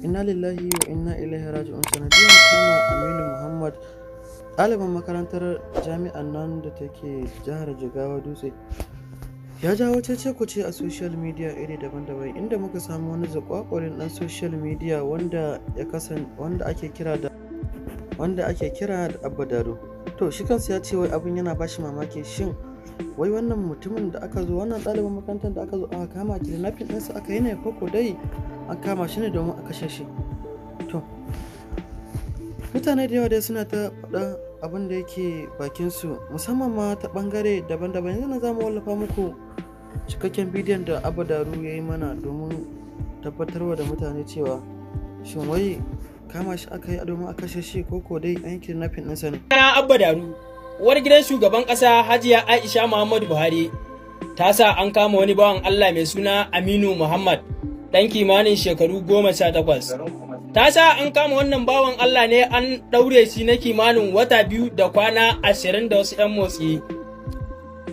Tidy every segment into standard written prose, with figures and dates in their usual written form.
Inna lillahi wa inna ilaihi raji'un. Sanadiyar kama Aminu Muhammad, ɗaliban makarantar jami'an nan da take jihar Jigawa Dutse, ya jawo cece-kuce a social media iri daban-daban, inda muka samu wani zakwakwarin ɗan social media wanda ake kira da Abba Daro. To shi kansa ya ce wai abin yana bashi mamaki, shin wai wannan mutumin da aka zo, wannan ɗaliban makarantar da aka zo aka kama, kidnapping ɗinsa aka yi ne ko dai an kama shi ne domin a kashe shi? To mutane da yawa dai suna ta faɗa abin da yake bakinsu, musamman ma ta ɓangare daban-daban. Yanzu na za mu wallafa muku cikakken bidiyon da Abba Daro ya yi mana domin tabbatarwa da mutane cewa shin wai kama shi aka yi domin a kashe shi ko dai an yi kidnapping ɗinsa ne. Abba Daro, uwar gidan shugaban ƙasa Hajiya Aisha Muhammadu Buhari, ta sa an kama wani bawan Allah mai suna Aminu Muhammad, ɗan kimanin shekaru 18. Ta sa an kama wannan bawan Allah ne, an ɗaure shi na kimanin wata 2 da kwana 20 da wasu 'yan motsi.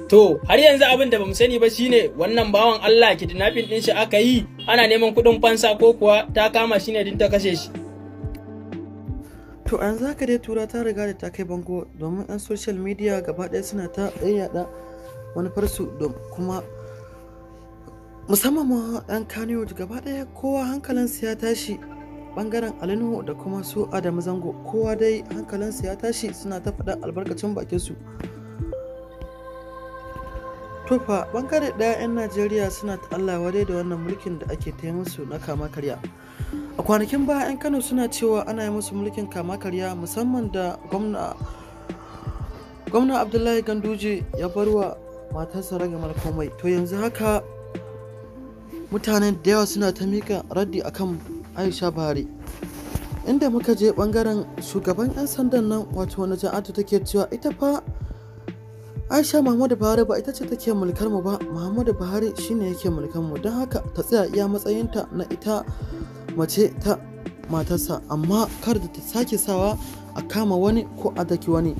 To, har yanzu abin da bamu sani ba shine wannan bawan Allah kidnapping ɗin shi aka yi, ana neman kuɗin fansa ko kuwa ta kama shi ne din ta kashe shi. To an zaka dai tura ta riga da ta kai bango, domin 'yan social media gaba ɗaya suna ta yaɗa wani farsu, kuma musamman ma 'yan Kannywood gaba ɗaya kowa hankalinsa ya tashi, bangaren Alinuhu da kuma su Adamu Zango, kowa dai hankalinsa ya tashi, suna ta faɗa albarkacin bakinsu. To fa bangare ɗaya 'yan Najeriya suna ta Allah wadai da wannan mulkin da ake ta musu na kama karya. A kwanakin baya 'yan Kano suna cewa ana yi musu mulkin kama karya, musamman da gwamna Abdullahi Ganduje ya barwa matarsa ragamar komai. To yanzu haka mutanen da yawa suna ta mika raddi akan Aisha Buhari, inda muka je bangaren shugaban 'yan sandan nan, wato Naja'atu, take cewa ita fa Aisha Muhammadu Buhari ba ita ce take mulkar mu ba, Muhammadu Buhari shine yake mulkar mu, don haka ta tsaya iya matsayinta na ita mace ta matarsa, amma kar da ta sake sawa a kama wani ko a daki wani.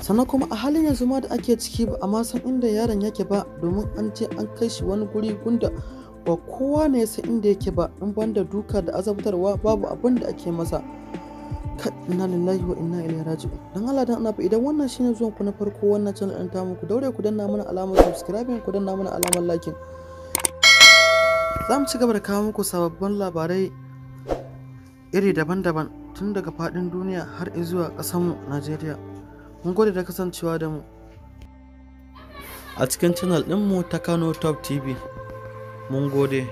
Sannan kuma a halin yanzu ma da ake ciki ba a ma san inda yaron yake ba, domin an je an kai shi wani guri gunda ba kowa ne ya san inda yake ba, in banda duka da azabtarwa babu abin da ake masa. Inna lillahi wa inna ilaihi raji'un. Dan Allah dan Annabi, idan wannan shine zuwan ku na farko wannan channel din tamu, ku daure ku danna mana alamar subscribe, ku danna mana alamar like. Za mu ci gaba da kawo muku sababbin labarai iri daban-daban tun daga faɗin duniya har zuwa ƙasarmu Najeriya. Mun gode da kasancewa da mu a cikin channel ɗinmu ta Kano Top TV. Mun gode.